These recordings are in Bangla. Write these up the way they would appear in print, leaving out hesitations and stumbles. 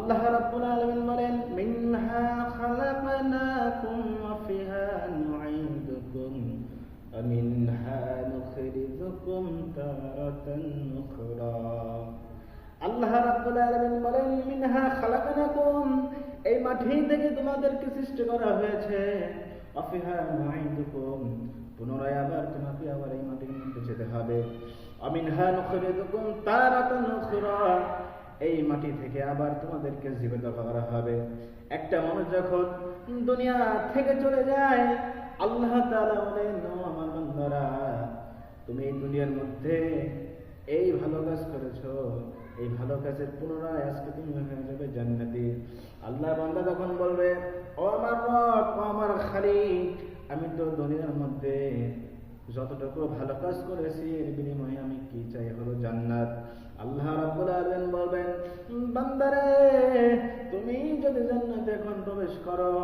আল্লাহ রাব্বুল আলামিন বলেন মিনহা খালাকনাকুম ওয়া ফিহা নুঈদুকুম ওয়া মিনহা নুখরিজুকুম তারাতান উখরা। আল্লাহ রাব্বুল আলামিন বলেন মিনহা খালাকনাকুম, এই মাটি থেকে তোমাদেরকে সৃষ্টি করা হয়েছে, ওয়া ফিহা নুঈদুকুম, পুনরায় আবার তোমাকে আবার এই মাটির মধ্যে যেতে হবে, ওয়া মিনহা নুখরিজুকুম তারাতান উখরা, এই মাটি থেকে আবার তোমাদেরকে জীবিত করা হবে। একটা মানুষ যখন দুনিয়া থেকে চলে যায়, আল্লাহ তাআলা বলেন ও আমার বান্দারা, তুমি এই দুনিয়ার মধ্যে এই ভালো কাজ করেছো, এই ভালো কাজের পুনরায় আজকে তুমি হয়ে যাবে জান্নাতি। আল্লাহ বান্দা তখন বলবে ও আমার রব, ও আমার খালিক, আমি তো দুনিয়ার মধ্যে যতটুকু ভালো কাজ করেছি এর বিনিময়ে আমি কি চাই, হলো জান্নাত। আল্লাহ রাব্বুল আলামিন বলবেন বান্দারে, তুমি যদি জান্নাতে এখন প্রবেশ করো,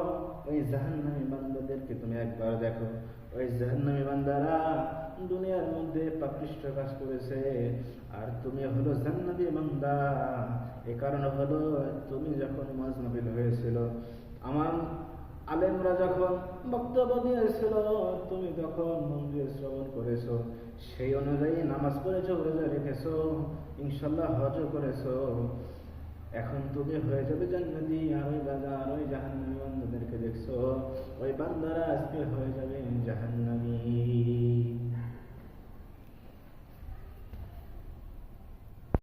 ওই জাহান্নামী বান্দাদেরকে তুমি একবার দেখো। ওই জাহান্নামী বান্দারা দুনিয়ার মধ্যে পাপিষ্ঠ কাজ করেছে, আর তুমি হলো জান্নাতি বান্দা। এই কারণ হলো তুমি যখন মাজনবিল হয়েছিল, আমার আলেমরা যখন বক্তব্য দিয়েছিল, তুমি তখন মন্দির শ্রবণ করেছো, সেই অনুযায়ী নামাজ পড়েছো, রোজা রেখেছো, ইনশাল্লাহ হজ করেছো, এখন তুমি হয়ে যাবে জান্নাতি। আর ওই বাজার ওই জাহান্নামী বান্দাদেরকে দেখছো, ওই বান্দারা আজকে হয়ে যাবে জাহান্নামী।